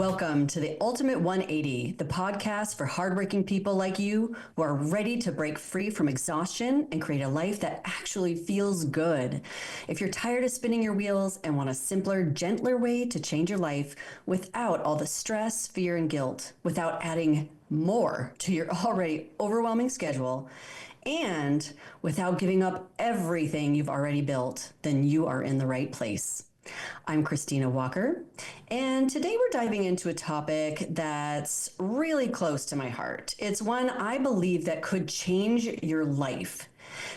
Welcome to the Ultimate 180, the podcast for hardworking people like you who are ready to break free from exhaustion and create a life that actually feels good. If you're tired of spinning your wheels and want a simpler, gentler way to change your life without all the stress, fear, and guilt, without adding more to your already overwhelming schedule, and without giving up everything you've already built, then you are in the right place. I'm Christina Walker, and today we're diving into a topic that's really close to my heart. It's one I believe that could change your life.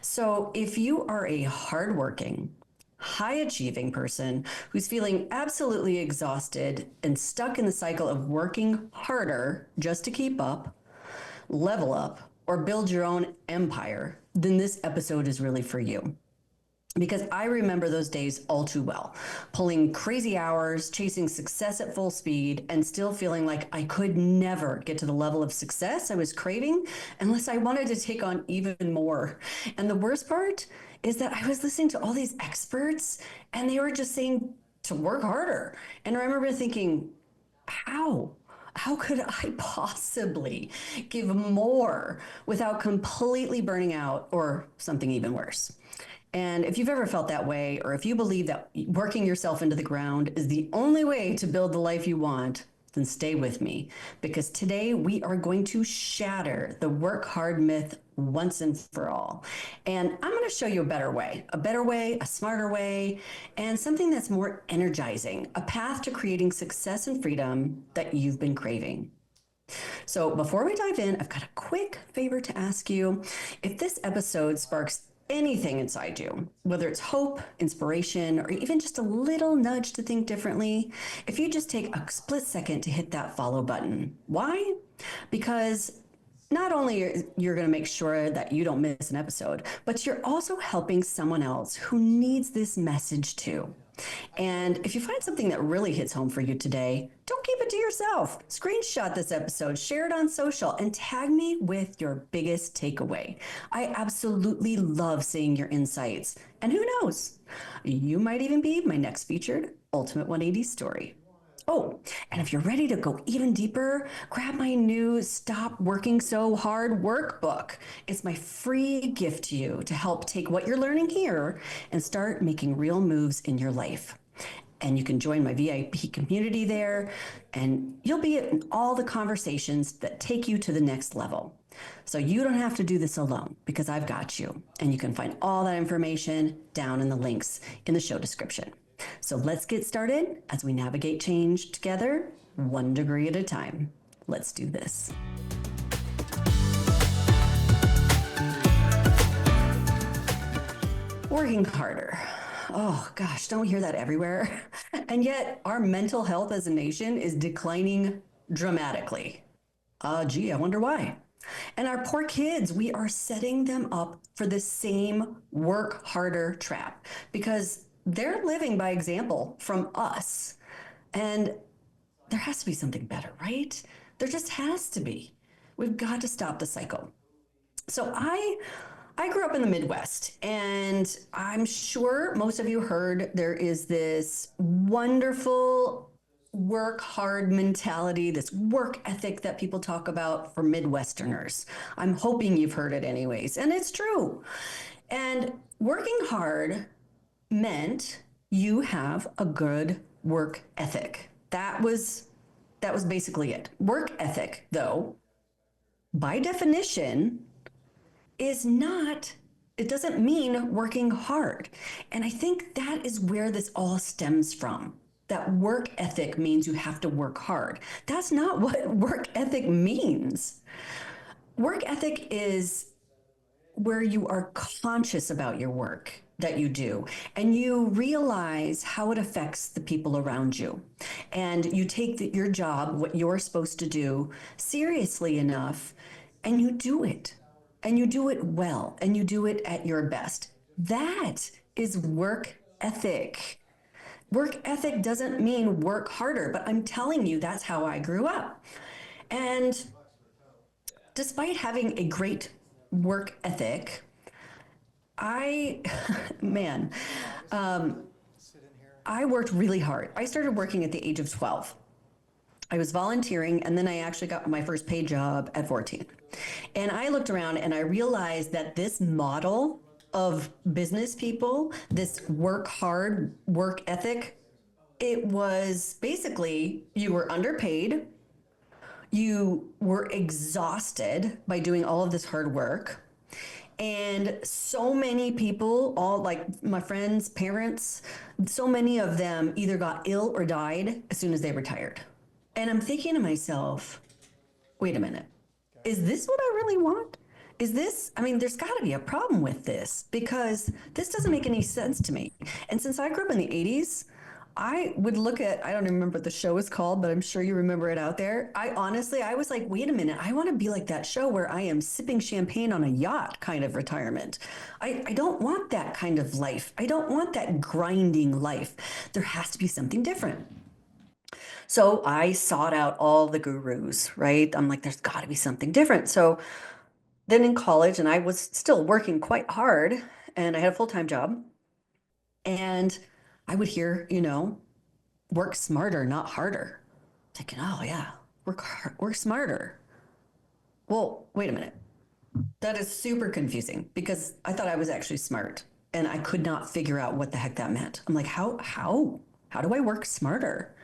So if you are a hardworking, high-achieving person who's feeling absolutely exhausted and stuck in the cycle of working harder just to keep up, level up, or build your own empire, then this episode is really for you. Because I remember those days all too well, pulling crazy hours, chasing success at full speed, and still feeling like I could never get to the level of success I was craving unless I wanted to take on even more. And the worst part is that I was listening to all these experts and they were just saying to work harder. And I remember thinking, how? How could I possibly give more without completely burning out or something even worse? And if you've ever felt that way, or if you believe that working yourself into the ground is the only way to build the life you want, then stay with me, because today we are going to shatter the work hard myth once and for all. And I'm going to show you a better way, a smarter way, and something that's more energizing, a path to creating success and freedom that you've been craving. So before we dive in, I've got a quick favor to ask you. If this episode sparks anything inside you, whether it's hope, inspiration, or even just a little nudge to think differently, if you just take a split second to hit that follow button. Why? Because not only you're going to make sure that you don't miss an episode, but you're also helping someone else who needs this message too. And if you find something that really hits home for you today, don't keep it to yourself. Screenshot this episode, share it on social, and tag me with your biggest takeaway. I absolutely love seeing your insights. And who knows, you might even be my next featured Ultimate 180 story. Oh, and if you're ready to go even deeper, grab my new Stop Working So Hard workbook. It's my free gift to you to help take what you're learning here and start making real moves in your life. And you can join my VIP community there, and you'll be in all the conversations that take you to the next level. So you don't have to do this alone, because I've got you. And you can find all that information down in the links in the show description. So let's get started as we navigate change together, 1 degree at a time. Let's do this. Working harder. Oh gosh, don't we hear that everywhere? And yet our mental health as a nation is declining dramatically. Gee, I wonder why. And our poor kids, we are setting them up for the same work harder trap, because they're living by example from us. And there has to be something better, right? There just has to be. We've got to stop the cycle. So I grew up in the Midwest, and I'm sure most of you heard there is this wonderful work hard mentality, this work ethic that people talk about for Midwesterners. I'm hoping you've heard it anyways, and it's true. And working hard meant you have a good work ethic. That was basically it. Work ethic, though, by definition, is not, it doesn't mean working hard. And I think that is where this all stems from. That work ethic means you have to work hard. That's not what work ethic means. Work ethic is where you are conscious about your work that you do, and you realize how it affects the people around you. And you take your job, what you're supposed to do, seriously enough, and you do it. And you do it well, and you do it at your best. That is work ethic. Work ethic doesn't mean work harder, but I'm telling you, that's how I grew up. And despite having a great work ethic, man, I worked really hard. I started working at the age of 12. I was volunteering, and then I actually got my first paid job at 14. And I looked around and I realized that this model of business people, this work hard, work ethic, it was basically you were underpaid, you were exhausted by doing all of this hard work. And so many people, all like my friends, parents, so many of them either got ill or died as soon as they retired. And I'm thinking to myself, wait a minute, is this what I really want? Is this, I mean, there's got to be a problem with this because this doesn't make any sense to me. And since I grew up in the 80s, I would look at, I don't remember what the show is called, but I'm sure you remember it out there. I honestly, I was like, wait a minute, I want to be like that show where I am sipping champagne on a yacht kind of retirement. I don't want that kind of life. I don't want that grinding life. There has to be something different. So I sought out all the gurus, right? I'm like, there's got to be something different. So then in college, and I was still working quite hard, and I had a full time job. And I would hear, work smarter, not harder. Thinking, oh, yeah, work smarter. Well, wait a minute. That is super confusing because I thought I was actually smart and I could not figure out what the heck that meant. I'm like, how do I work smarter?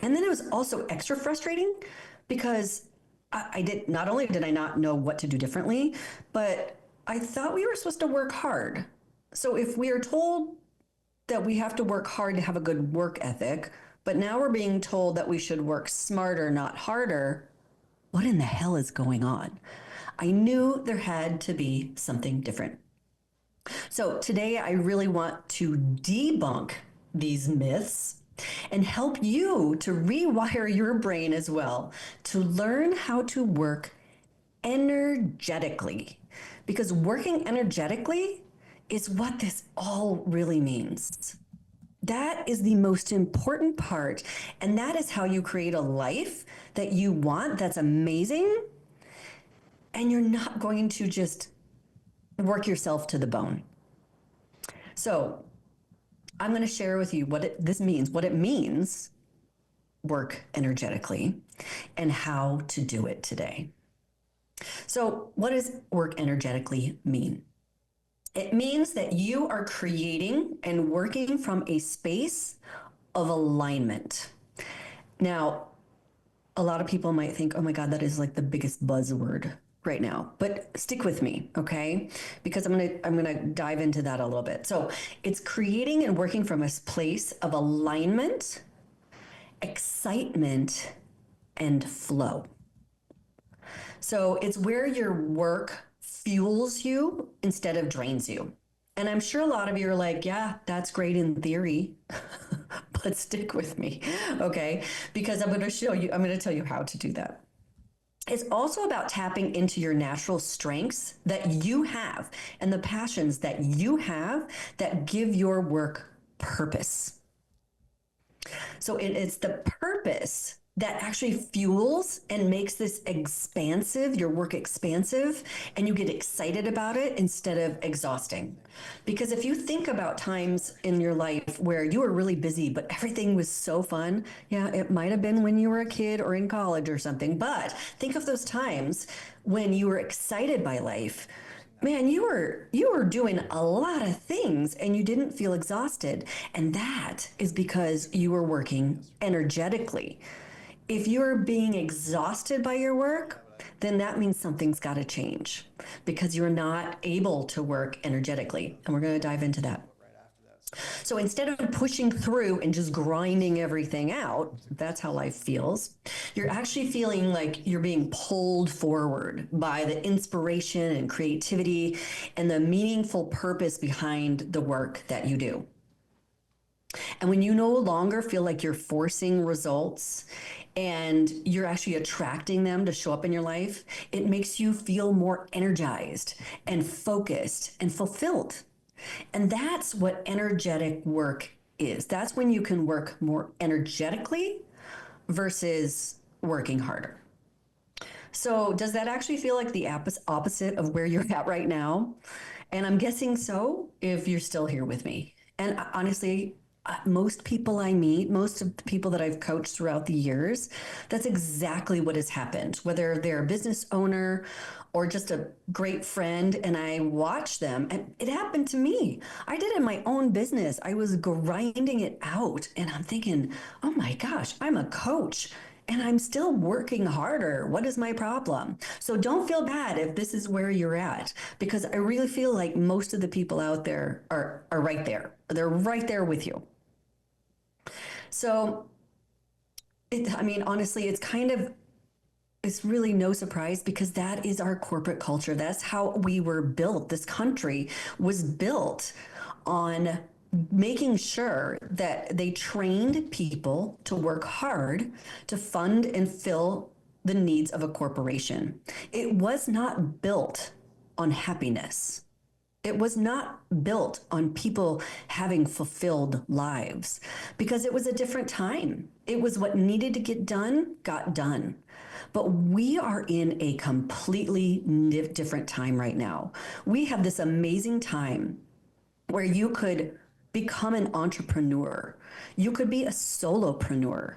And then it was also extra frustrating because I did not only did I not know what to do differently, but I thought we were supposed to work hard. So if we are told that we have to work hard to have a good work ethic, but now we're being told that we should work smarter, not harder, what in the hell is going on? I knew there had to be something different. So today I really want to debunk these myths and help you to rewire your brain as well to learn how to work energetically. Because working energetically is what this all really means. That is the most important part. And that is how you create a life that you want, that's amazing. And you're not going to just work yourself to the bone. So I'm going to share with you this means, what it means, work energetically, and how to do it today. So, what does work energetically mean? It means that you are creating and working from a space of alignment. Now, a lot of people might think, oh my God, that is like the biggest buzzword right now. But stick with me, okay? Because I'm gonna dive into that a little bit. So it's creating and working from a place of alignment, excitement, and flow. So it's where your work fuels you instead of drains you. And I'm sure a lot of you are like, yeah, that's great in theory, but stick with me, okay? Because I'm going to tell you how to do that. It's also about tapping into your natural strengths that you have and the passions that you have that give your work purpose. So it's the purpose that actually fuels and makes this expansive, your work expansive, and you get excited about it instead of exhausting. Because if you think about times in your life where you were really busy, but everything was so fun, yeah, it might have been when you were a kid or in college or something, but think of those times when you were excited by life. Man, you were doing a lot of things and you didn't feel exhausted, and that is because you were working energetically. If you're being exhausted by your work, then that means something's got to change because you're not able to work energetically. And we're going to dive into that. So instead of pushing through and just grinding everything out, that's how life feels. You're actually feeling like you're being pulled forward by the inspiration and creativity and the meaningful purpose behind the work that you do. And when you no longer feel like you're forcing results and you're actually attracting them to show up in your life, it makes you feel more energized and focused and fulfilled. And that's what energetic work is. That's when you can work more energetically versus working harder. So, does that actually feel like the opposite of where you're at right now? And I'm guessing so if you're still here with me. And honestly, most people I meet, most of the people that I've coached throughout the years, that's exactly what has happened. Whether they're a business owner or just a great friend, and I watch them, and it happened to me. I did it in my own business. I was grinding it out, and I'm thinking, oh my gosh, I'm a coach. And I'm still working harder. What is my problem? So don't feel bad if this is where you're at, because I really feel like most of the people out there are right there. They're right there with you. So, I mean, honestly, it's really no surprise because that is our corporate culture. That's how we were built. This country was built on making sure that they trained people to work hard to fund and fill the needs of a corporation. It was not built on happiness. It was not built on people having fulfilled lives because it was a different time. It was what needed to get done, got done. But we are in a completely different time right now. We have this amazing time where you could become an entrepreneur. You could be a solopreneur.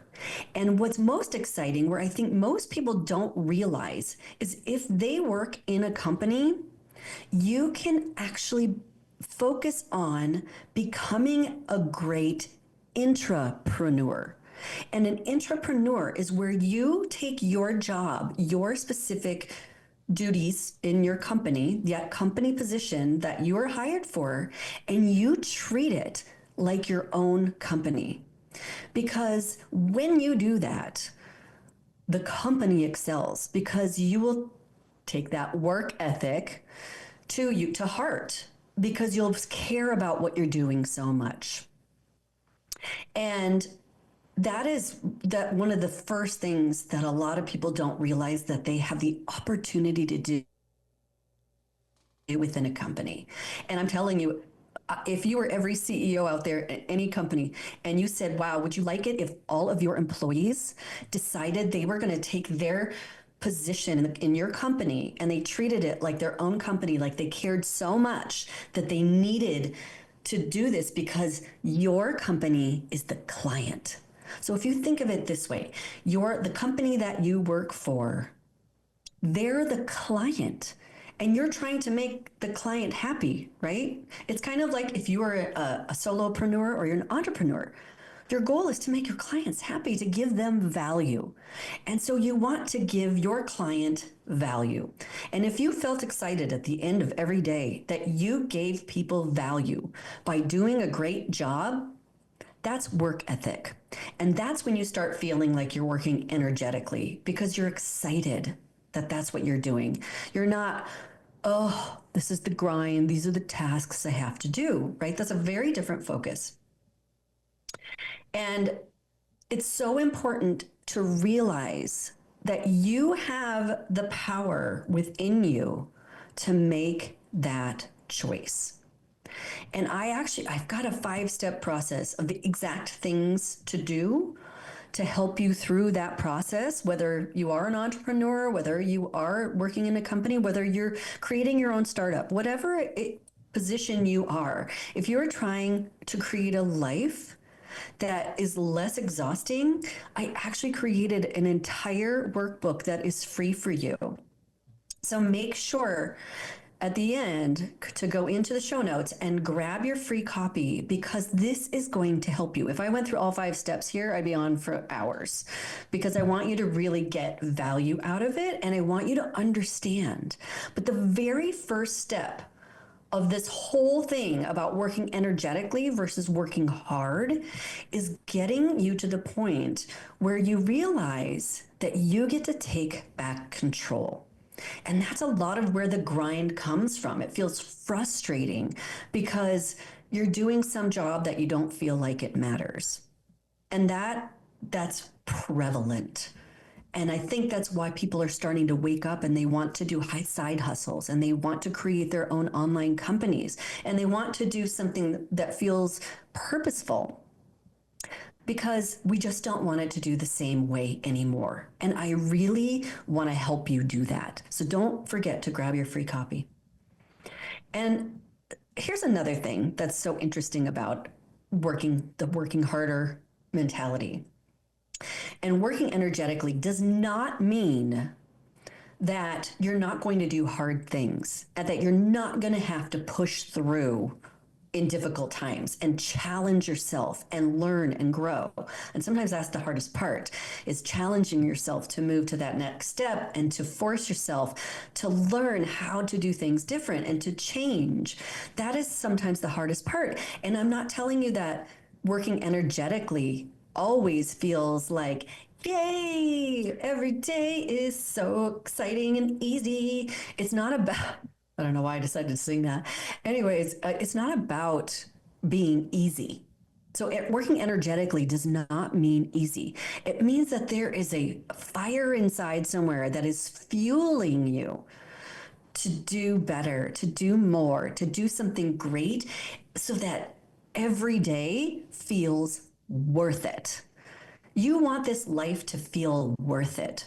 And what's most exciting, where I think most people don't realize, is if they work in a company, you can actually focus on becoming a great intrapreneur. And an intrapreneur is where you take your job, your specific duties in your company, that company position that you are hired for, and you treat it like your own company. Because when you do that, the company excels because you will take that work ethic to heart because you'll care about what you're doing so much. And that is that one of the first things that a lot of people don't realize that they have the opportunity to do within a company. And I'm telling you, if you were every CEO out there at any company and you said, wow, would you like it if all of your employees decided they were going to take their position in your company and they treated it like their own company, like they cared so much that they needed to do this because your company is the client. So if you think of it this way, the company that you work for, they're the client and you're trying to make the client happy, right? It's kind of like if you are a solopreneur or you're an entrepreneur. Your goal is to make your clients happy, to give them value. And so you want to give your client value. And if you felt excited at the end of every day that you gave people value by doing a great job, that's work ethic. And that's when you start feeling like you're working energetically because you're excited that that's what you're doing. You're not, oh, this is the grind. These are the tasks I have to do, right? That's a very different focus. And it's so important to realize that you have the power within you to make that choice. And I've got a 5-step process of the exact things to do to help you through that process, whether you are an entrepreneur, whether you are working in a company, whether you're creating your own startup, whatever position you are. If you're trying to create a life that is less exhausting, I actually created an entire workbook that is free for you. So make sure at the end to go into the show notes and grab your free copy because this is going to help you. If I went through all 5 steps here, I'd be on for hours because I want you to really get value out of it and I want you to understand. But the very first step of this whole thing about working energetically versus working hard is getting you to the point where you realize that you get to take back control. And that's a lot of where the grind comes from. It feels frustrating because you're doing some job that you don't feel like it matters. And that's prevalent. And I think that's why people are starting to wake up and they want to do high side hustles and they want to create their own online companies and they want to do something that feels purposeful because we just don't want it to do the same way anymore. And I really want to help you do that. So don't forget to grab your free copy. And here's another thing that's so interesting about working harder mentality. And working energetically does not mean that you're not going to do hard things and that you're not going to have to push through in difficult times and challenge yourself and learn and grow. And sometimes that's the hardest part, is challenging yourself to move to that next step and to force yourself to learn how to do things different and to change. That is sometimes the hardest part. And I'm not telling you that working energetically always feels like, yay, every day is so exciting and easy. It's not about, I don't know why I decided to sing that. Anyways, it's not about being easy. So working energetically does not mean easy. It means that there is a fire inside somewhere that is fueling you to do better, to do more, to do something great so that every day feels worth it. You want this life to feel worth it.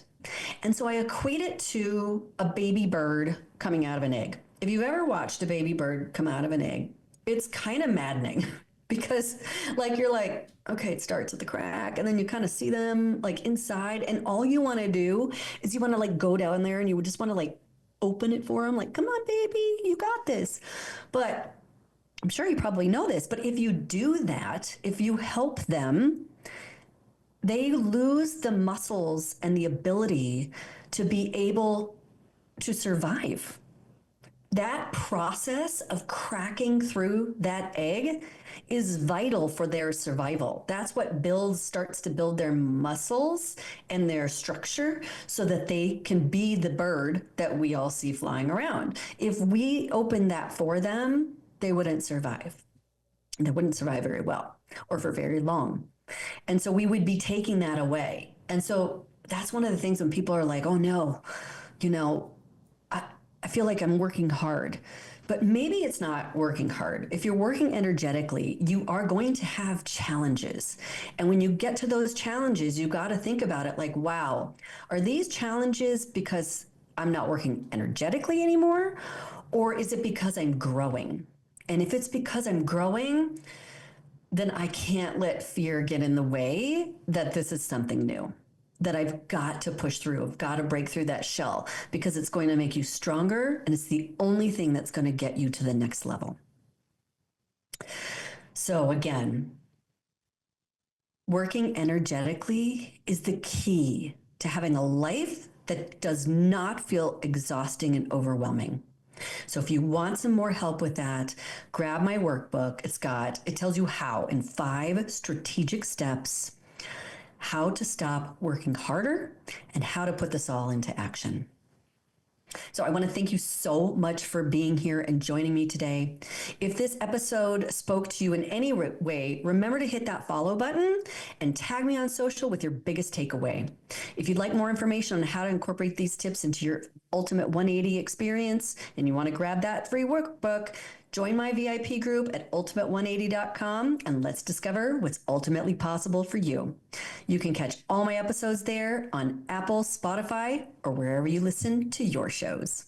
And so I equate it to a baby bird coming out of an egg. If you've ever watched a baby bird come out of an egg, it's kind of maddening because like you're like, okay, it starts at the crack and then you kind of see them like inside and all you want to do is you want to like go down there and you would just want to like open it for them like, come on, baby, you got this. But I'm sure you probably know this, but if you do that, if you help them, they lose the muscles and the ability to be able to survive. That process of cracking through that egg is vital for their survival. That's what starts to build their muscles and their structure so that they can be the bird that we all see flying around. If we open that for them, they wouldn't survive. They wouldn't survive very well or for very long. And so we would be taking that away. And so that's one of the things when people are like, oh no, you know, I feel like I'm working hard. But maybe it's not working hard. If you're working energetically, you are going to have challenges. And when you get to those challenges, you got to think about it like, wow, are these challenges because I'm not working energetically anymore? Or is it because I'm growing? And if it's because I'm growing, then I can't let fear get in the way that this is something new, that I've got to push through. I've got to break through that shell because it's going to make you stronger and it's the only thing that's going to get you to the next level. So again, working energetically is the key to having a life that does not feel exhausting and overwhelming. So if you want some more help with that, grab my workbook. It tells you how in 5 strategic steps, how to stop working harder and how to put this all into action. So I want to thank you so much for being here and joining me today. If this episode spoke to you in any way, remember to hit that follow button and tag me on social with your biggest takeaway. If you'd like more information on how to incorporate these tips into your ultimate 180 experience and you want to grab that free workbook, join my VIP group at ultimate180.com and let's discover what's ultimately possible for you. You can catch all my episodes there on Apple, Spotify, or wherever you listen to your shows.